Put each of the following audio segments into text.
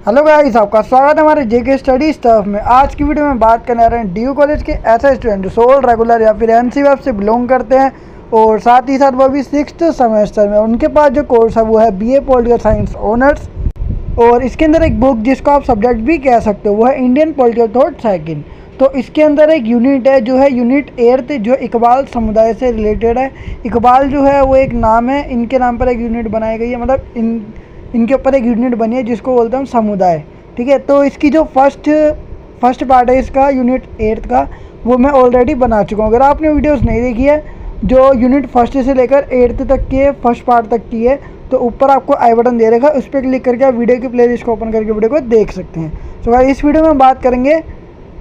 Hello guys, आपका स्वागत है हमारे जेके स्टडी स्टफ में। आज की वीडियो में बात करने आ रहे हैं डीयू कॉलेज के ऐसे स्टूडेंट जो सोल रेगुलर या फिर एनसी वेब से बिलोंग करते हैं और साथ ही साथ वो भी 6th सेमेस्टर में उनके पास जो कोर्स है वो है बीए पॉलिटिकल साइंस ऑनर्स। और इसके अंदर एक बुक जिसको आप सब्जेक्ट भी कह सकते हो वो है इंडियन पॉलिटिकल थॉट सेकंड। तो इसके अंदर एक यूनिट है जो है यूनिट 8 जो इकबाल समुदाय से रिलेटेड है। इकबाल जो है वो एक नाम है, इनके नाम पर एक यूनिट बनाई गई है, मतलब इनके ऊपर एक यूनिट बनी है जिसको बोलते हैं हम समुदाय। ठीक है, तो इसकी जो फर्स्ट पार्ट है इसका यूनिट 8 का वो मैं ऑलरेडी बना चुका हूँ। अगर आपने वीडियोस नहीं देखी है जो यूनिट 1 से लेकर 8 तक की है, फर्स्ट पार्ट तक की है, तो ऊपर आपको आई बटन दे रखा है, उस पर क्लिक करके आप वीडियो की प्लेलिस्ट को ओपन करके वीडियो को देख सकते हैं। तो भाई इस वीडियो में बात करेंगे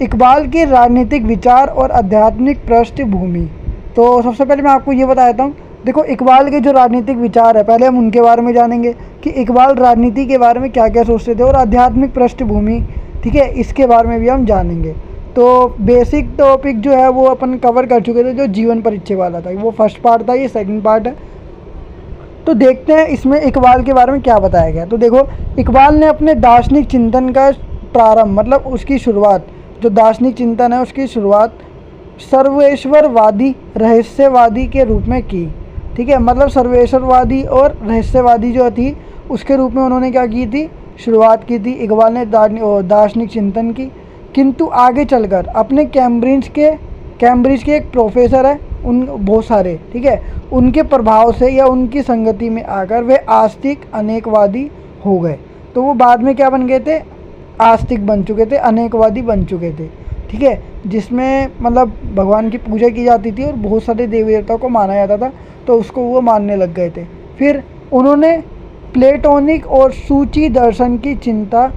इकबाल की राजनीतिक विचार और आध्यात्मिक पृष्ठभूमि। तो सबसे पहले मैं आपको ये बता देता हूँ, देखो इकबाल के जो राजनीतिक विचार है पहले हम उनके बारे में जानेंगे कि इकबाल राजनीति के बारे में क्या क्या सोचते थे, और आध्यात्मिक पृष्ठभूमि, ठीक है, इसके बारे में भी हम जानेंगे। तो बेसिक टॉपिक जो है वो अपन कवर कर चुके थे, जो जीवन परिचय वाला था वो फर्स्ट पार्ट था, ये सेकंड पार्ट है। तो देखते हैं इसमें इकबाल के बारे में क्या बताया गया। तो देखो इकबाल ने अपने दार्शनिक चिंतन का प्रारंभ, मतलब उसकी शुरुआत, जो दार्शनिक चिंतन है उसकी शुरुआत सर्वेश्वरवादी रहस्यवादी के रूप में की। ठीक है, मतलब सर्वेश्वरवादी और रहस्यवादी जो थी उसके रूप में उन्होंने क्या की थी, शुरुआत की थी इकबाल ने दार्शनिक चिंतन की। किंतु आगे चलकर अपने कैम्ब्रिज के एक प्रोफेसर है, उन बहुत सारे, ठीक है, उनके प्रभाव से या उनकी संगति में आकर वे आस्तिक अनेकवादी हो गए। तो वो बाद में क्या बन गए थे, आस्तिक बन चुके थे, अनेकवादी बन चुके थे। ठीक है, जिसमें मतलब भगवान की पूजा की जाती थी और बहुत सारे देवी देवताओं को माना जाता था, तो उसको वो मानने लग गए थे। फिर उन्होंने प्लेटोनिक और सूची दर्शन की चिंतन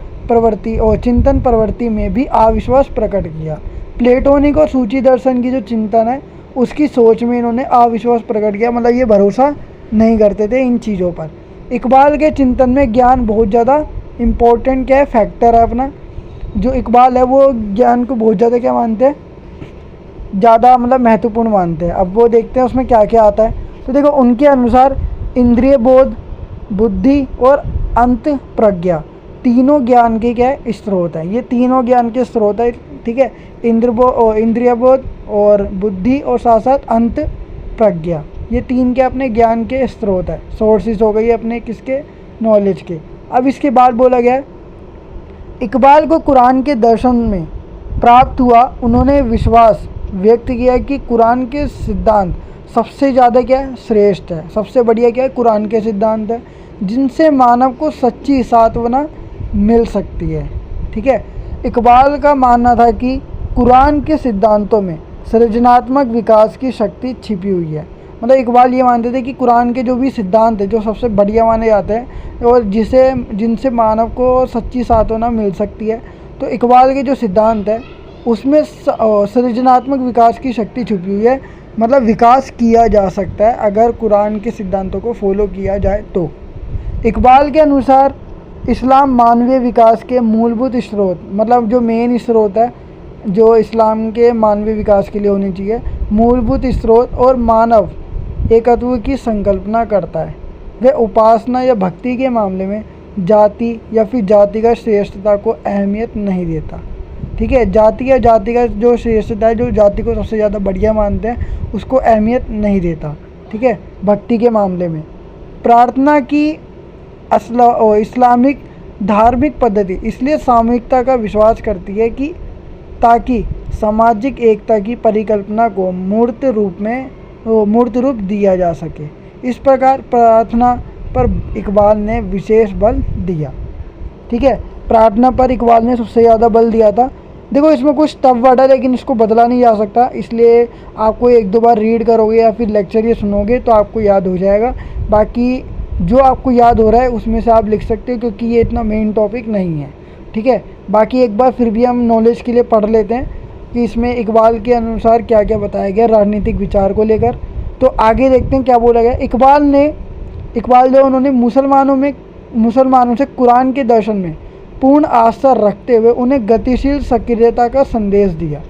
प्रवृत्ति में भी अविश्वास प्रकट किया। प्लेटोनिक और सूची दर्शन की जो चिंतन है उसकी सोच में इन्होंने अविश्वास प्रकट किया, मतलब ये भरोसा नहीं करते थे इन चीज़ों पर। इकबाल के चिंतन में ज्ञान बहुत ज़्यादा इम्पोर्टेंट क्या है, फैक्टर है अपना। जो इकबाल है वो ज्ञान को बहुत ज़्यादा क्या मानते हैं, ज़्यादा मतलब महत्वपूर्ण मानते हैं। अब वो देखते हैं उसमें क्या क्या आता है। तो देखो उनके अनुसार इंद्रिय बोध, बुद्धि और अंत प्रज्ञा तीनों ज्ञान के क्या है, स्रोत है। ये तीनों ज्ञान के स्रोत है। ठीक है, इंद्रिय बोध और बुद्धि और साथ साथ अंत प्रज्ञा, ये तीन के अपने ज्ञान के स्रोत है, सोर्सेज हो गई अपने किसके, नॉलेज के। अब इसके बाद बोला गया इकबाल को कुरान के दर्शन में प्राप्त हुआ। उन्होंने विश्वास व्यक्त किया कि कुरान के सिद्धांत सबसे ज़्यादा क्या है, श्रेष्ठ है, सबसे बढ़िया क्या है, कुरान के सिद्धांत है, जिनसे मानव को सच्ची सांत्वना मिल सकती है। ठीक है, इकबाल का मानना था कि कुरान के सिद्धांतों में सृजनात्मक विकास की शक्ति छिपी हुई है। मतलब इकबाल ये मानते थे कि कुरान के जो भी सिद्धांत है जो सबसे बढ़िया माने जाते हैं और जिनसे मानव को सच्ची सांत्वना मिल सकती है, तो इकबाल के जो सिद्धांत है उसमें सृजनात्मक विकास की शक्ति छुपी हुई है, मतलब विकास किया जा सकता है अगर कुरान के सिद्धांतों को फॉलो किया जाए तो। इकबाल के अनुसार इस्लाम मानवीय विकास के मूलभूत स्रोत, मतलब जो मेन स्रोत है जो इस्लाम के मानवीय विकास के लिए होनी चाहिए, मूलभूत स्रोत और मानव एकत्व की संकल्पना करता है। वह उपासना या भक्ति के मामले में जाति या फिर जातिगत श्रेष्ठता को अहमियत नहीं देता। ठीक है, जाति या जातिगत जो श्रेष्ठता है, जो जाति को सबसे ज़्यादा बढ़िया मानते हैं, उसको अहमियत नहीं देता। ठीक है, भक्ति के मामले में प्रार्थना की इस्लामिक धार्मिक पद्धति इसलिए सामूहिकता का विश्वास करती है कि ताकि सामाजिक एकता की परिकल्पना को मूर्त रूप दिया जा सके। इस प्रकार प्रार्थना पर इकबाल ने विशेष बल दिया। ठीक है, प्रार्थना पर इकबाल ने सबसे ज़्यादा बल दिया था। देखो इसमें कुछ टफ वर्ड है लेकिन इसको बदला नहीं जा सकता, इसलिए आपको एक दो बार रीड करोगे या फिर लेक्चर ये सुनोगे तो आपको याद हो जाएगा। बाकी जो आपको याद हो रहा है उसमें से आप लिख सकते हो, क्योंकि ये इतना मेन टॉपिक नहीं है। ठीक है, बाकी एक बार फिर भी हम नॉलेज के लिए पढ़ लेते हैं कि इसमें इकबाल के अनुसार क्या क्या बताया गया राजनीतिक विचार को लेकर। तो आगे देखते हैं क्या बोला गया। इकबाल जो उन्होंने मुसलमानों से कुरान के दर्शन में पूर्ण आस्था रखते हुए उन्हें गतिशील सक्रियता का संदेश दिया।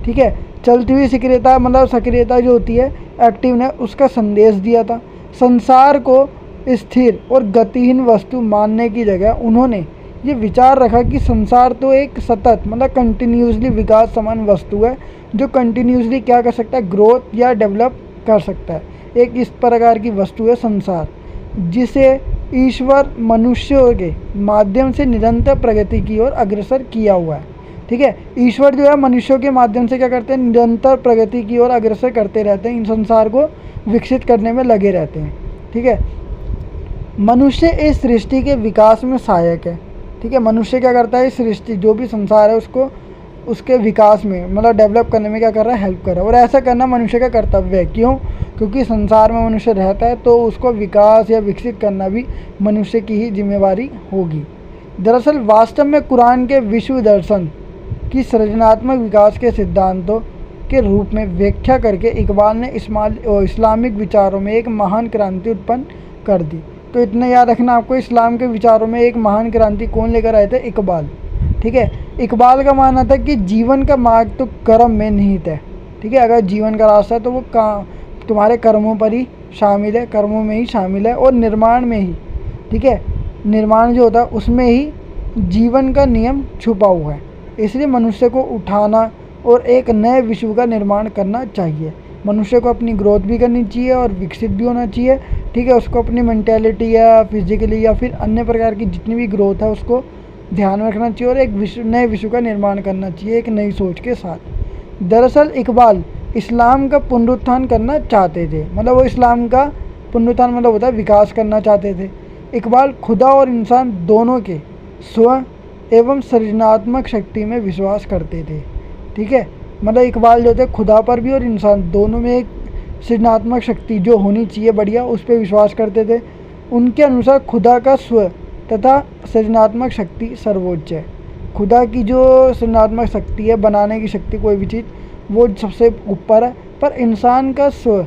ठीक है, चलती हुई सक्रियता, मतलब सक्रियता जो होती है एक्टिवनेस, उसका संदेश दिया था। संसार को स्थिर और गतिहीन वस्तु मानने की जगह उन्होंने ये विचार रखा कि संसार तो एक सतत मतलब कंटिन्यूसली विकास समान वस्तु है जो कंटिन्यूसली क्या कर सकता है, ग्रोथ या डेवलप कर सकता है। एक इस प्रकार की वस्तु है संसार जिसे ईश्वर मनुष्यों के माध्यम से निरंतर प्रगति की ओर अग्रसर किया हुआ है। ठीक है, ईश्वर जो है मनुष्यों के माध्यम से क्या करते हैं, निरंतर प्रगति की ओर अग्रसर करते रहते हैं, इन संसार को विकसित करने में लगे रहते हैं। ठीक है, मनुष्य इस सृष्टि के विकास में सहायक है। ठीक है, मनुष्य क्या करता है, इस सृष्टि जो भी संसार है उसको उसके विकास में मतलब डेवलप करने में क्या कर रहा है, हेल्प कर रहा है। और ऐसा करना मनुष्य का कर्तव्य है। क्यों? क्योंकि संसार में मनुष्य रहता है तो उसको विकास या विकसित करना भी मनुष्य की ही जिम्मेवारी होगी। दरअसल वास्तव में कुरान के विश्व दर्शन की सृजनात्मक विकास के सिद्धांतों के रूप में व्याख्या करके इकबाल ने इस्लामिक विचारों में एक महान क्रांति उत्पन्न कर दी। तो इतना याद रखना आपको, इस्लाम के विचारों में एक महान क्रांति कौन लेकर आए थे? इकबाल। ठीक है, इकबाल का मानना था कि जीवन का मार्ग तो कर्म में निहित है। ठीक है, अगर जीवन का रास्ता है तो वो तुम्हारे कर्मों पर ही शामिल है, कर्मों में ही शामिल है और निर्माण में ही। ठीक है, निर्माण जो होता है उसमें ही जीवन का नियम छुपा हुआ है। इसलिए मनुष्य को उठाना और एक नए विश्व का निर्माण करना चाहिए। मनुष्य को अपनी ग्रोथ भी करनी चाहिए और विकसित भी होना चाहिए। ठीक है, उसको अपनी मेंटेलिटी या फिजिकली या फिर अन्य प्रकार की जितनी भी ग्रोथ है उसको ध्यान में रखना चाहिए और एक नए विश्व का निर्माण करना चाहिए एक नई सोच के साथ। दरअसल इकबाल इस्लाम का पुनरुत्थान करना चाहते थे, मतलब वो इस्लाम का पुनरुत्थान मतलब होता है विकास करना चाहते थे। इकबाल खुदा और इंसान दोनों के स्व एवं सृजनात्मक शक्ति में विश्वास करते थे। ठीक है, मतलब इकबाल जो थे खुदा पर भी और इंसान दोनों में एक सृजनात्मक शक्ति जो होनी चाहिए बढ़िया, उस पर विश्वास करते थे। उनके अनुसार खुदा का स्व तथा सृजनात्मक शक्ति सर्वोच्च है। खुदा की जो सृजनात्मक शक्ति है, बनाने की शक्ति कोई भी चीज़, वो सबसे ऊपर है, पर इंसान का स्व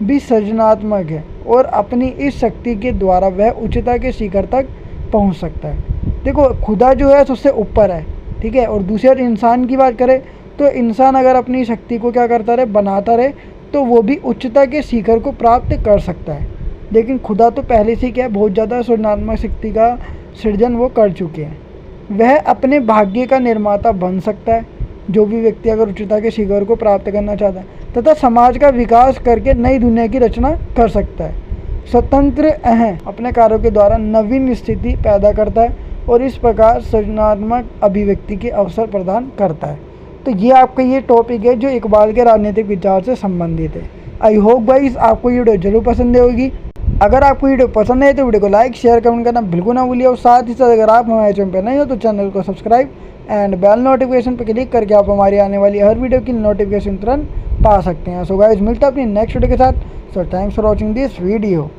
भी सृजनात्मक है और अपनी इस शक्ति के द्वारा वह उच्चता के शिखर तक पहुंच सकता है। देखो, खुदा जो है सबसे ऊपर है। ठीक है, और दूसरे इंसान की बात करें तो इंसान अगर अपनी शक्ति को क्या करता रहे, बनाता रहे, तो वो भी उच्चता के शिखर को प्राप्त कर सकता है। लेकिन खुदा तो पहले से क्या है, बहुत ज़्यादा सृजनात्मक शक्ति का सृजन वो कर चुके हैं। वह अपने भाग्य का निर्माता बन सकता है, जो भी व्यक्ति अगर उच्चता के शिखर को प्राप्त करना चाहता है, तथा समाज का विकास करके नई दुनिया की रचना कर सकता है। स्वतंत्र अपने कार्यों के द्वारा नवीन स्थिति पैदा करता है और इस प्रकार सृजनात्मक अभिव्यक्ति के अवसर प्रदान करता है। तो ये आपका ये टॉपिक है जो इकबाल के राजनीतिक विचार से संबंधित है। आई होप गाइस आपको ये वीडियो जरूर पसंद होगी। अगर आपको वीडियो पसंद है तो वीडियो को लाइक शेयर कमेंट करना बिल्कुल ना भूलिए और साथ ही साथ अगर आप हमारे चैनल पर नहीं हो तो चैनल को सब्सक्राइब एंड बेल नोटिफिकेशन पर क्लिक करके आप हमारी आने वाली हर वीडियो की नोटिफिकेशन तुरंत पा सकते हैं। सो गाइस मिलता है अपनी नेक्स्ट वीडियो के साथ। So thanks for watching this video.